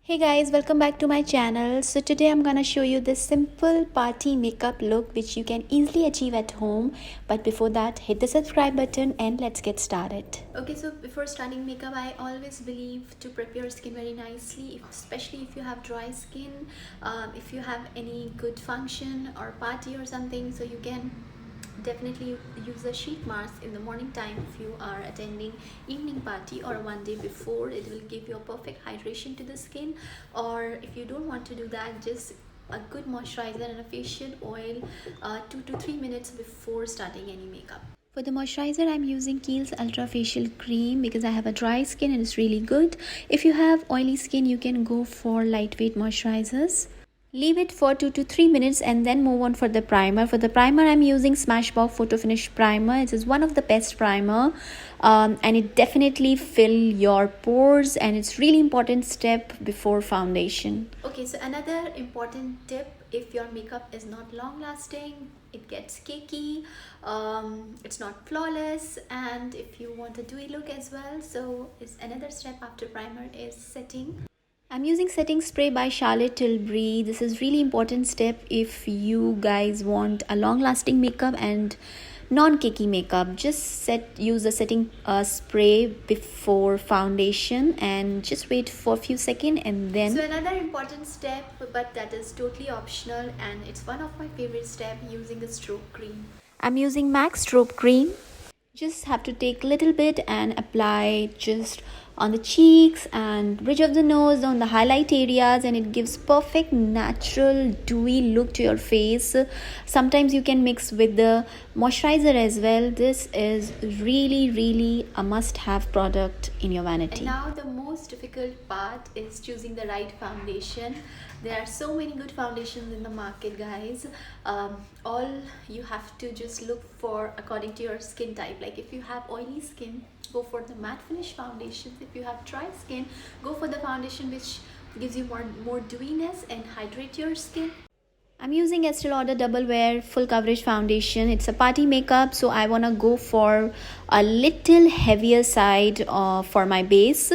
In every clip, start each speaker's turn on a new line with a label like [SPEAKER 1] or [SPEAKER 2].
[SPEAKER 1] Hey guys, welcome back to my channel. So today I'm gonna show you this simple party makeup look which you can easily achieve at home. But before that, hit the subscribe button and let's get started. Okay, so before starting makeup, I always believe to prep your skin very nicely, especially if you have dry skin, if you have any good function or party or something, so you can definitely use a sheet mask in the morning time if you are attending evening party, or one day before. It will give you a perfect hydration to the skin. Or if you don't want to do that, just a good moisturizer and a facial oil 2 to 3 minutes before starting any makeup. For the moisturizer, I'm using Kiehl's Ultra Facial Cream because I have a dry skin and it's really good. If you have oily skin, you can go for lightweight moisturizers. Leave it for 2 to 3 minutes and then move on for the primer. For the primer, I'm using Smashbox Photo Finish Primer. It is one of the best primer, and it definitely fill your pores, and it's really important step before foundation. Okay, so another important tip: if your makeup is not long lasting, it gets cakey, it's not flawless, and if you want a dewy look as well, so it's another step after primer is setting. I'm using setting spray by Charlotte Tilbury. This is really important step if you guys want a long lasting makeup and non-cakey makeup. Just use the setting spray before foundation and just wait for a few seconds and then. So another important step, but that is totally optional and it's one of my favorite steps, using the stroke cream. I'm using MAC stroke cream. Just have to take little bit and apply just on the cheeks and bridge of the nose, on the highlight areas, and it gives perfect natural dewy look to your face. Sometimes you can mix with the moisturizer as well. This is really a must-have product in your vanity. And now the most difficult part is choosing the right foundation. There are so many good foundations in the market, guys. All you have to just look for according to your skin type. Like if you have oily skin, go for the matte finish foundations. If you have dry skin, go for the foundation which gives you more dewiness and hydrate your skin. I'm using Estee Lauder Double Wear Full Coverage Foundation. It's a party makeup, so I wanna go for a little heavier side for my base.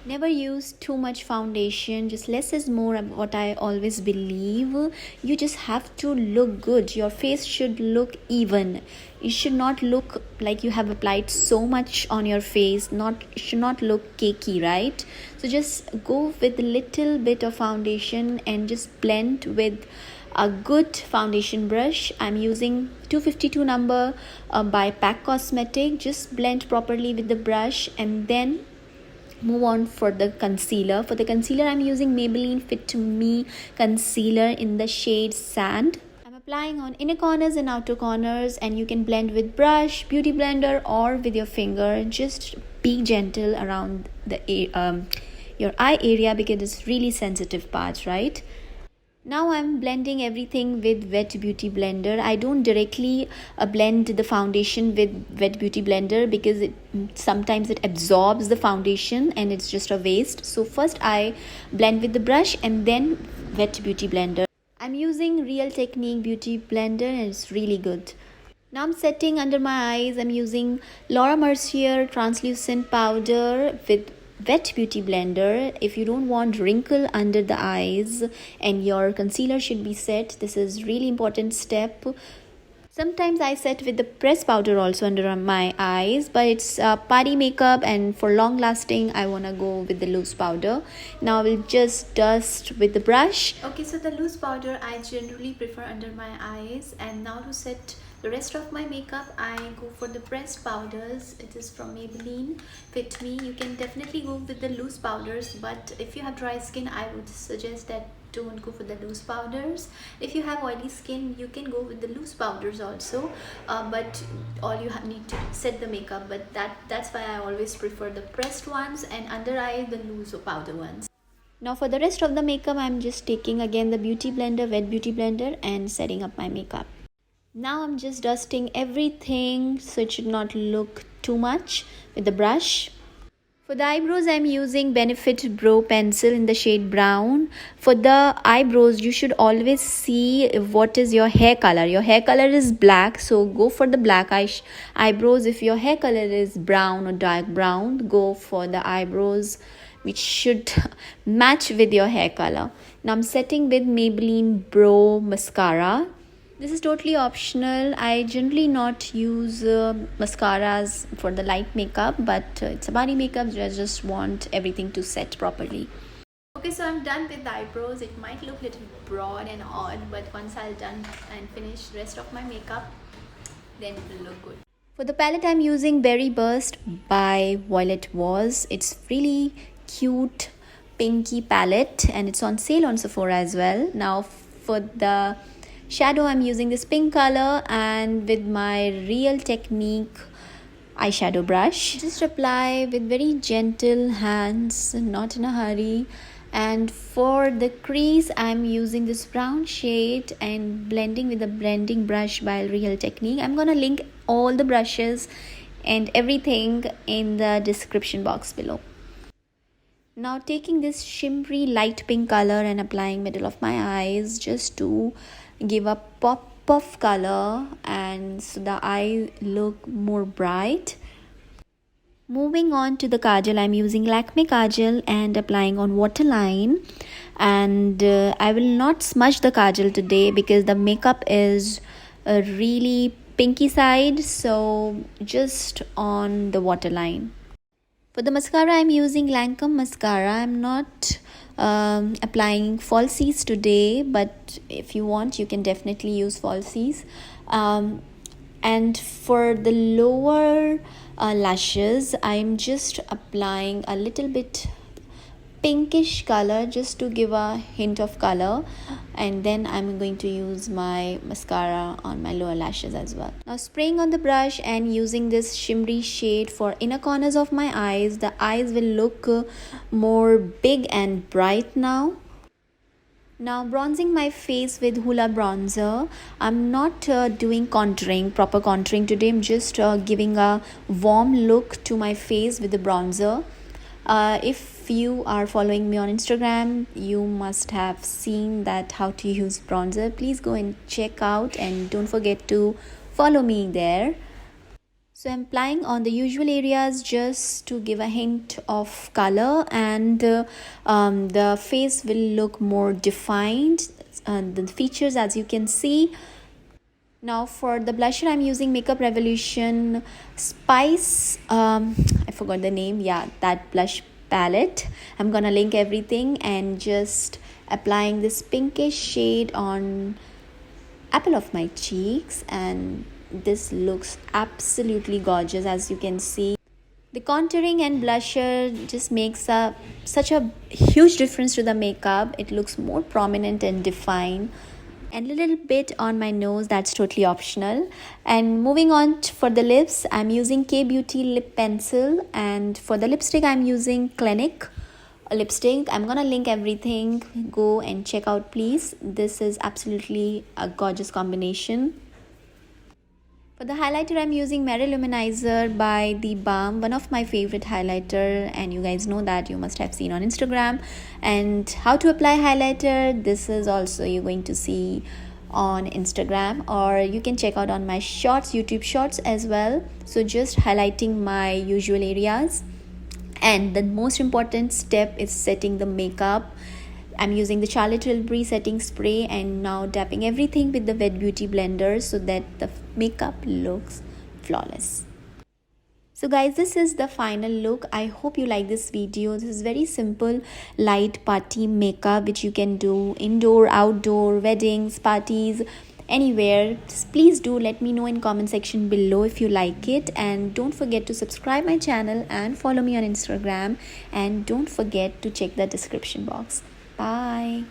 [SPEAKER 1] Never use too much foundation, just less is more, what I always believe. You just have to look good. Your face should look even. It should not look like you have applied so much on your face. It should not look cakey, right? So just go with a little bit of foundation and just blend with a good foundation brush. I'm using 252 number by PAC Cosmetic. Just blend properly with the brush and then move on for the concealer. For the concealer, I'm using Maybelline Fit to Me concealer in the shade Sand. I'm applying on inner corners and outer corners, and you can blend with brush, beauty blender, or with your finger. Just be gentle around the your eye area because it's really sensitive parts, right? Now I'm blending everything with Wet Beauty Blender. I don't directly blend the foundation with Wet Beauty Blender because sometimes it absorbs the foundation and it's just a waste. So first I blend with the brush and then Wet Beauty Blender. I'm using Real Technique Beauty Blender and it's really good. Now I'm setting under my eyes. I'm using Laura Mercier translucent powder with Wet Beauty Blender. If you don't want wrinkle under the eyes and your concealer should be set, this is really important step. Sometimes I set with the pressed powder also under my eyes, but it's party makeup and for long lasting I want to go with the loose powder. Now I will just dust with the brush. Okay, so the loose powder I generally prefer under my eyes, and now to set the rest of my makeup I go for the pressed powders. It is from Maybelline Fit Me. You can definitely go with the loose powders, but if you have dry skin I would suggest that don't go for the loose powders. If you have oily skin, you can go with the loose powders also, but all you need to set the makeup. But that's why I always prefer the pressed ones, and under eye the loose powder ones. Now for the rest of the makeup, I'm just taking again the beauty blender, Wet Beauty Blender, and setting up my makeup. Now I'm just dusting everything so it should not look too much with the brush. For the eyebrows, I'm using Benefit Brow Pencil in the shade brown. For the eyebrows, you should always see what is your hair color. Your hair color is black, so go for the black eyebrows. If your hair color is brown or dark brown, go for the eyebrows which should match with your hair color. Now I'm setting with Maybelline Brow Mascara. This is totally optional. I generally not use mascaras for the light makeup, but it's a body makeup, so I just want everything to set properly. Okay, so I'm done with the eyebrows. It might look a little broad and odd, but once I'm done and finish the rest of my makeup, then it will look good. For the palette, I'm using Berry Burst by Violet Voss. It's really cute pinky palette and it's on sale on Sephora as well. Now for the shadow, I'm using this pink color and with my Real Technique eyeshadow brush. Just apply with very gentle hands, not in a hurry. And for the crease, I'm using this brown shade and blending with the blending brush by Real Technique. I'm gonna link all the brushes and everything in the description box below. Now taking this shimmery light pink color and applying middle of my eyes just to give a pop of color and so the eye look more bright. Moving on to the kajal, I'm using Lakme kajal and applying on waterline, and I will not smudge the kajal today because the makeup is a really pinky side, so just on the waterline. For the mascara, I'm using Lancome mascara. I'm not applying falsies today, but if you want, you can definitely use falsies. And for the lower lashes, I'm just applying a little bit pinkish color just to give a hint of color, and then I'm going to use my mascara on my lower lashes as well. Now spraying on the brush and using this shimmery shade for inner corners of my eyes. The eyes will look more big and bright now. Now bronzing my face with Hoola bronzer. I'm not doing contouring, proper contouring today. I'm just giving a warm look to my face with the bronzer. If you are following me on Instagram, you must have seen that how to use bronzer. Please go and check out and don't forget to follow me there. So I'm applying on the usual areas just to give a hint of color, and the face will look more defined, the features as you can see. Now for the blusher, I'm using Makeup Revolution Spice, I forgot the name, yeah, that blush palette. I'm gonna link everything and just applying this pinkish shade on apple of my cheeks, and this looks absolutely gorgeous. As you can see, the contouring and blusher just makes such a huge difference to the makeup. It looks more prominent and defined. And a little bit on my nose, that's totally optional. And moving on for the lips, I'm using K Beauty lip pencil, and for the lipstick I'm using Clinique lipstick. I'm gonna link everything, go and check out please. This is absolutely a gorgeous combination. For the highlighter, I'm using Merry Luminizer by The Balm, one of my favorite highlighter, and you guys know that, you must have seen on Instagram. And how to apply highlighter, this is also you're going to see on Instagram, or you can check out on my shorts, YouTube shorts as well. So just highlighting my usual areas, and the most important step is setting the makeup. I'm using the Charlotte Tilbury setting spray and now dapping everything with the Wet Beauty blender so that the makeup looks flawless. So guys, this is the final look. I hope you like this video. This is very simple light party makeup which you can do indoor, outdoor, weddings, parties, anywhere. Just please do let me know in comment section below if you like it, and don't forget to subscribe my channel and follow me on Instagram, and don't forget to check the description box. Bye.